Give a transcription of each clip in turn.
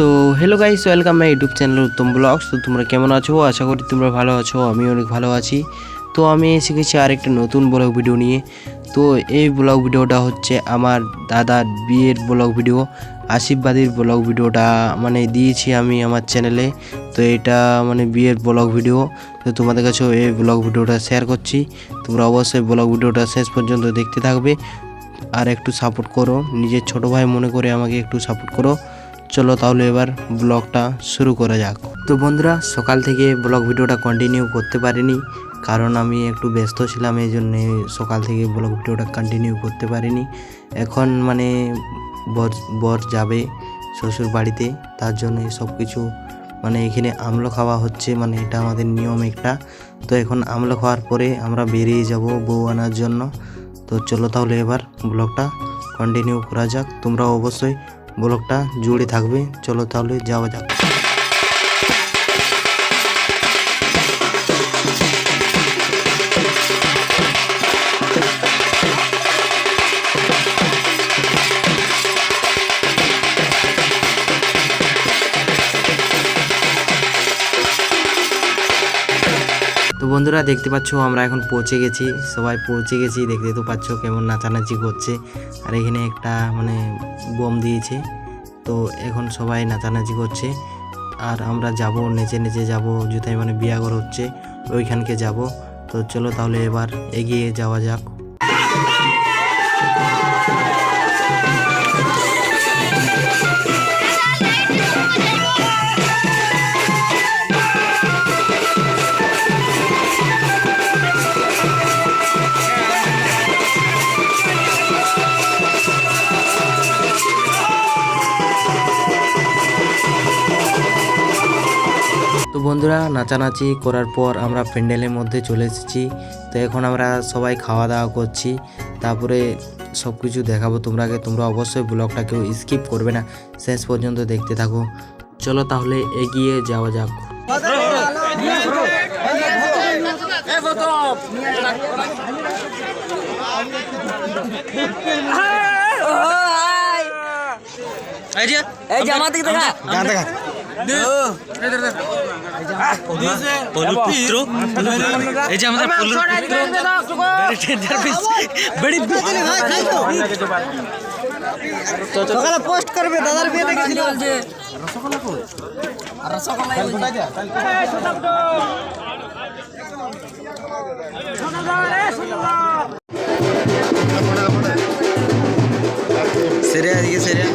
তো hello guys, welcome my YouTube channel Uttam blogs. তো তোমরা কেমন আছো? আশা করি তোমরা ভালো আছো। আমি অনেক ভালো আছি। তো আমি এসে গেছি আরেকটা নতুন ব্লগ ভিডিও নিয়ে। তো এই ব্লগ ভিডিওটা হচ্ছে আমার দাদার বিয়ের ব্লগ ভিডিও, আশীর্বাদের ব্লগ ভিডিওটা মানে দিয়েছি আমি আমার চ্যানেলে। তো এটা মানে বিয়ের ব্লগ ভিডিও। তো তোমাদের কাছেও এই ব্লগ ভিডিওটা শেয়ার করছি। তোমরা অবশ্যই ব্লগ ভিডিওটা শেষ পর্যন্ত দেখতে থাকবে আর একটু সাপোর্ট করো, নিজের ছোট ভাই মনে করে আমাকে একটু সাপোর্ট করো। চলো তাহলে এবার ব্লগটা শুরু করা যাক। তো বন্ধুরা, সকাল থেকে ব্লগ ভিডিওটা কন্টিনিউ করতে পারিনি, কারণ আমি একটু ব্যস্ত ছিলাম, এই জন্যে সকাল থেকে ব্লগ ভিডিওটা কন্টিনিউ করতে পারিনি। এখন মানে বর যাবে শ্বশুর বাড়িতে, তার জন্য সব কিছু মানে এখানে আমলো খাওয়া হচ্ছে, মানে এটা আমাদের নিয়ম একটা। তো এখন আমলো খাওয়ার পরে আমরা বেরিয়ে যাব বউ আনার জন্য। তো চলো তাহলে এবার ব্লগটা কন্টিনিউ করা যাক। তোমরা অবশ্যই ব্লগটা জুড়ে থাকবে। চলো তাহলে যাওয়া যাক। তো বন্ধুরা, দেখতে পাচ্ছ আমরা এখন পৌঁছে গেছি, সবাই পৌঁছে গেছি। দেখতে তো পাচ্ছ কেমন নাচানাচি করছে, আর এখানে একটা মানে বোম দিয়েছে। তো এখন সবাই নাচানাচি করছে, আর আমরা যাব নেচে নেচে যাব, যেথায় মানে বিয়াঘর হচ্ছে ওইখানকে যাব। তো চলো তাহলে এবার এগিয়ে যাওয়া যাক। তো বন্ধুরা, নাচানাচি করার পর আমরা প্যান্ডেলের মধ্যে চলে এসেছি। তো এখন আমরা সবাই খাওয়া দাওয়া করছি, তারপরে সব কিছু দেখাবো তোমরাকে। তোমরা অবশ্যই ব্লগটা কেউ স্কিপ করবে না, শেষ পর্যন্ত দেখতে থাকো। চলো তাহলে এগিয়ে যাওয়া যাক। এই যে আমাদের দেখা গান দেখা পলুপুত্র, এই যে আমাদের পলুপুত্র সকালে পোস্ট করবে দাদার বিয়ে দেখেছিল বলছে সেরে এদিকে সেরে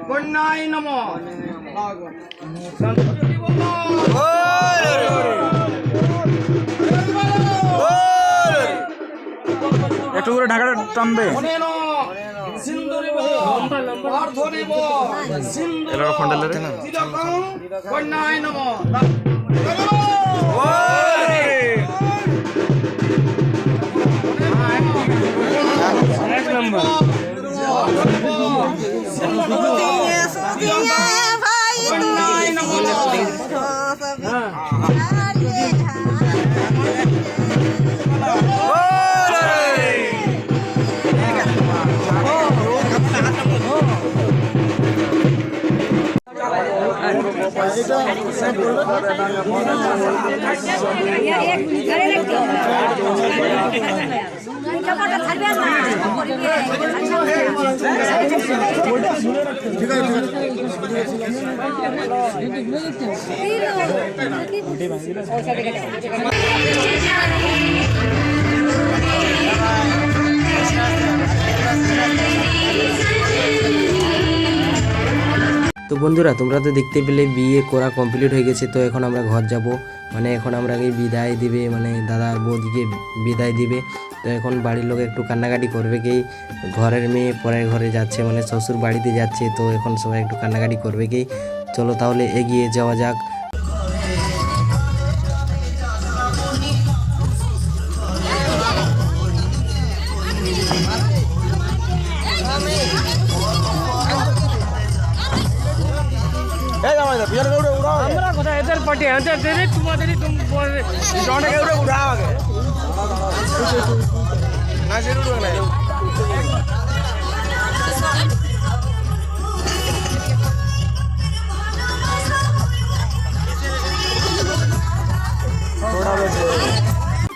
কন্যাই নম একটু করে ঢাকাটা টানবে। কন্যাই নম এক নম্বর তো বন্ধুরা তোমরা তো দেখতে পেলে বিয়ে করা কমপ্লিট হয়ে গেছে। তো এখন আমরা ঘর যাব, মানে এখন আমরা বিদায় দিবে, মানে দাদা আর বৌদিকে বিদায় দিবে। তো এখন বাড়ির লোক একটু কান্নাকাটি করবে, কি ঘরের মেয়ে পরের ঘরে যাচ্ছে, মানে শ্বশুর বাড়িতে যাচ্ছে। তো এখন সবাই একটু কান্নাকাটি করবে, কি চলো তাহলে এগিয়ে যাওয়া যাক। আমরা কোথায় এদের পার্টি এদের দেরি তোমাদেরই জনটাকে উড়াও আগে না সেটা উড়াও না।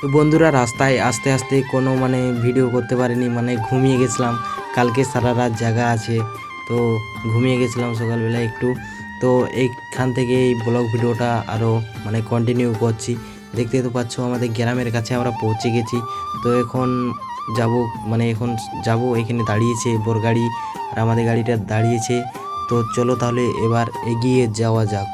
তো বন্ধুরা রাস্তায় আস্তে আস্তে কোনো মানে ভিডিও করতে পারিনি, মানে ঘুমিয়ে গেছিলাম। কালকে সারা রাত জায়গা আছে, তো ঘুমিয়ে গেছিলাম সকালবেলা একটু। তো এইখান থেকে এই ব্লগ ভিডিওটা আরও মানে কন্টিনিউ করছি। দেখতে তো পাচ্ছ আমাদের গ্রামের কাছে আমরা পৌঁছে গেছি। তো এখন যাব, মানে এখন যাব, এখানে দাঁড়িয়েছে বোর গাড়ি আর আমাদের গাড়িটা দাঁড়িয়েছে। তো চলো তাহলে এবার এগিয়ে যাওয়া যাক।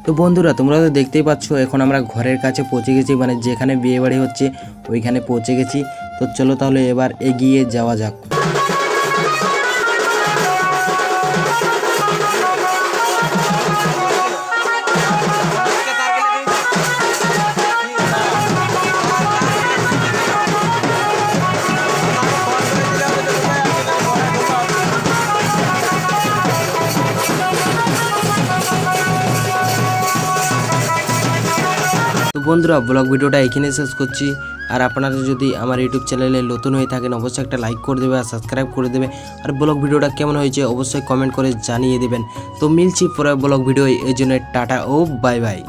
তো বন্ধুরা তোমরা তো দেখতেই পাচ্ছ এখন আমরা ঘরের কাছে পৌঁছে গেছি, মানে যেখানে বিয়ে বাড়ি হচ্ছে ওইখানে পৌঁছে গেছি। তো চলো তাহলে এবার এগিয়ে যাওয়া যাক। তো বন্ধুরা ব্লগ ভিডিওটা এখানে শেষ করছি। আর আপনারা যদি আমার ইউটিউব চ্যানেলে নতুন হয়ে থাকেন অবশ্যই একটা লাইক করে দেবে আর সাবস্ক্রাইব করে দেবে। আর ব্লগ ভিডিওটা কেমন হয়েছে অবশ্যই কমেন্ট করে জানিয়ে দেবেন। তো মিলছি পরে ব্লগ ভিডিও, এই জন্য টাটা ও বাই বাই।